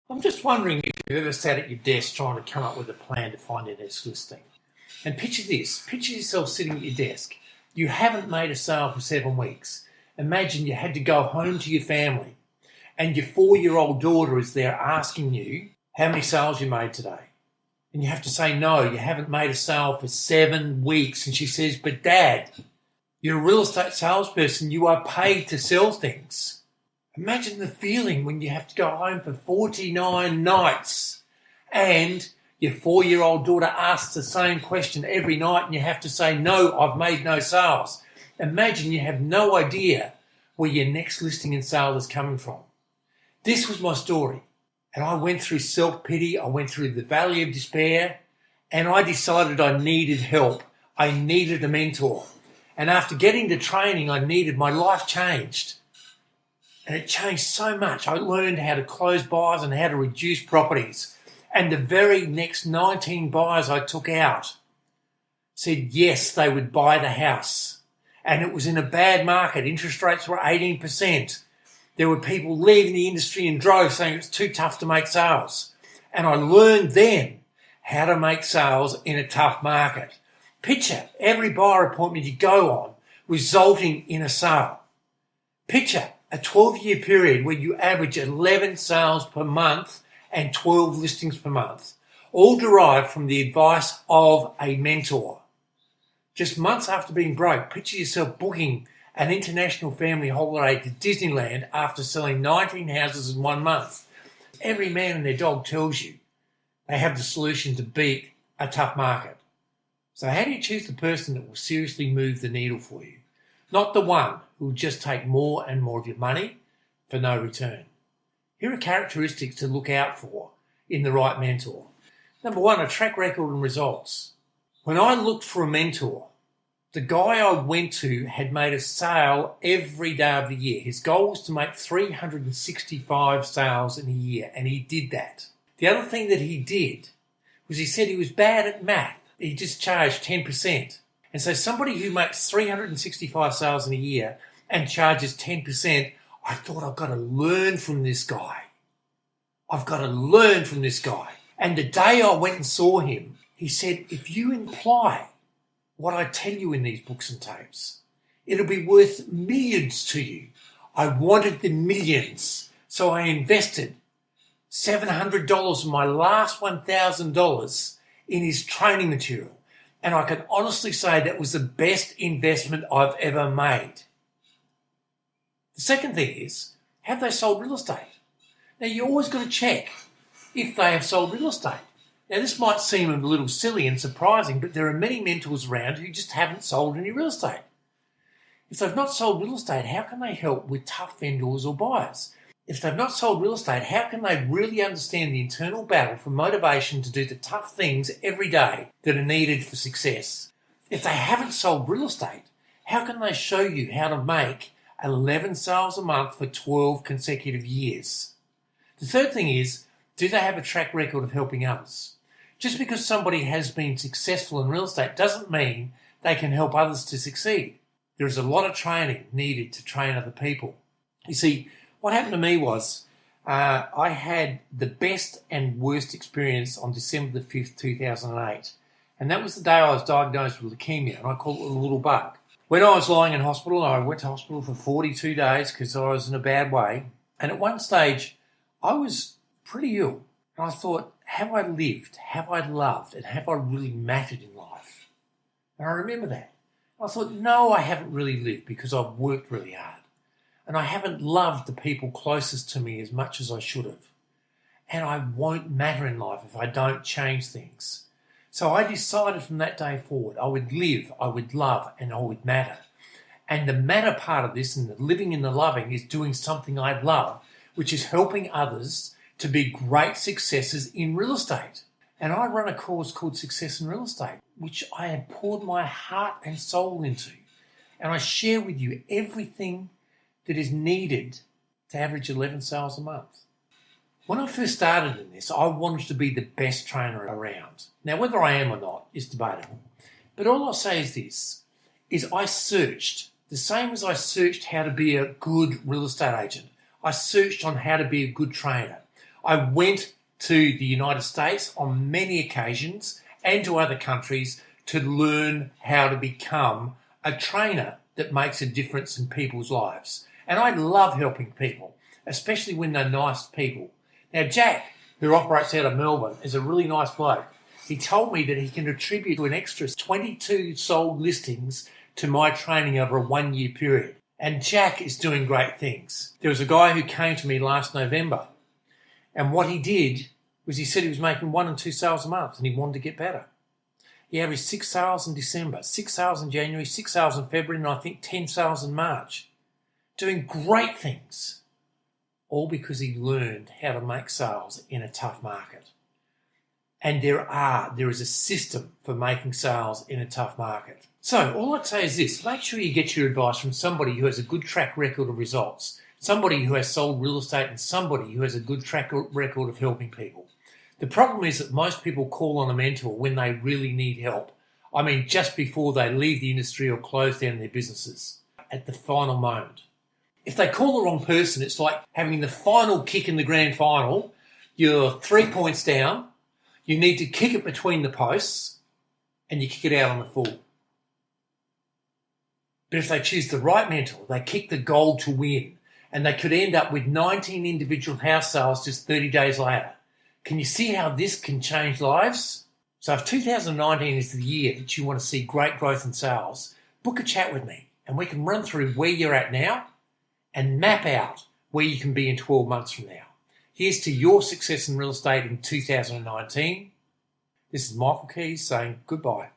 I'm just wondering if you've ever sat at your desk trying to come up with a plan to find your next listing. And picture this, picture yourself sitting at your desk. You haven't made a sale for 7 weeks. Imagine you had to go home to your family and your 4-year-old daughter is there asking you how many sales you made today. And you have to say, no, you haven't made a sale for 7 weeks. And she says, but Dad, you're a real estate salesperson. You are paid to sell things. Imagine the feeling when you have to go home for 49 nights and your 4-year-old daughter asks the same question every night and you have to say, no, I've made no sales. Imagine you have no idea where your next listing and sale is coming from. This was my story. And I went through self-pity. I went through the valley of despair and I decided I needed help. I needed a mentor. And after getting the training my life changed. And it changed so much. I learned how to close buyers and how to reduce properties. And the very next 19 buyers I took out said yes, they would buy the house. And it was in a bad market. Interest rates were 18%. There were people leaving the industry in droves saying it's too tough to make sales. And I learned then how to make sales in a tough market. Picture every buyer appointment you go on resulting in a sale. Picture a 12-year period where you average 11 sales per month and 12 listings per month, all derived from the advice of a mentor. Just months after being broke, picture yourself booking an international family holiday to Disneyland after selling 19 houses in 1 month. Every man and their dog tells you they have the solution to beat a tough market. So how do you choose the person that will seriously move the needle for you? Not the one who will just take more and more of your money for no return. Here are characteristics to look out for in the right mentor. Number 1, a track record and results. When I looked for a mentor, the guy I went to had made a sale every day of the year. His goal was to make 365 sales in a year, and he did that. The other thing that he did was he said he was bad at math. He just charged 10%. And so somebody who makes 365 sales in a year and charges 10%, I thought, I've got to learn from this guy. I've got to learn from this guy. And the day I went and saw him, he said, if you imply what I tell you in these books and tapes, it'll be worth millions to you. I wanted the millions. So I invested $700 of my last $1,000 in his training material. And I can honestly say that was the best investment I've ever made. The second thing is, have they sold real estate? Now, you always got to check if they have sold real estate. Now, this might seem a little silly and surprising, but there are many mentors around who just haven't sold any real estate. If they've not sold real estate, how can they help with tough vendors or buyers? If they've not sold real estate, how can they really understand the internal battle for motivation to do the tough things every day that are needed for success? If they haven't sold real estate, how can they show you how to make 11 sales a month for 12 consecutive years? The third thing is, do they have a track record of helping others? Just because somebody has been successful in real estate doesn't mean they can help others to succeed. There is a lot of training needed to train other people. You see, what happened to me was I had the best and worst experience on December the 5th, 2008. And that was the day I was diagnosed with leukemia, and I call it a little bug. When I was lying in hospital, I went to hospital for 42 days because I was in a bad way. And at one stage, I was pretty ill. And I thought, have I lived? Have I loved? And have I really mattered in life? And I remember that. I thought, no, I haven't really lived because I've worked really hard. And I haven't loved the people closest to me as much as I should have. And I won't matter in life if I don't change things. So I decided from that day forward, I would live, I would love, and I would matter. And the matter part of this, and the living and the loving, is doing something I love, which is helping others to be great successes in real estate. And I run a course called Success in Real Estate, which I have poured my heart and soul into. And I share with you everything that is needed to average 11 sales a month. When I first started in this, I wanted to be the best trainer around. Now, whether I am or not is debatable. But all I'll say is this, is I searched, the same as I searched how to be a good real estate agent. I searched on how to be a good trainer. I went to the United States on many occasions and to other countries to learn how to become a trainer that makes a difference in people's lives. And I love helping people, especially when they're nice people. Now, Jack, who operates out of Melbourne, is a really nice bloke. He told me that he can attribute an extra 22 sold listings to my training over a 1-year period. And Jack is doing great things. There was a guy who came to me last November, and what he did was he said he was making 1 and 2 sales a month and he wanted to get better. He averaged 6 sales in December, 6 sales in January, 6 sales in February, and I think 10 sales in March. Doing great things, all because he learned how to make sales in a tough market. And there is a system for making sales in a tough market. So all I'd say is this: make sure you get your advice from somebody who has a good track record of results, somebody who has sold real estate, and somebody who has a good track record of helping people. The problem is that most people call on a mentor when they really need help. I mean, just before they leave the industry or close down their businesses, at the final moment. If they call the wrong person, it's like having the final kick in the grand final. You're 3 points down. You need to kick it between the posts and you kick it out on the full. But if they choose the right mentor, they kick the goal to win, and they could end up with 19 individual house sales just 30 days later. Can you see how this can change lives? So if 2019 is the year that you want to see great growth in sales, book a chat with me and we can run through where you're at now and map out where you can be in 12 months from now. Here's to your success in real estate in 2019. This is Michael Kies saying goodbye.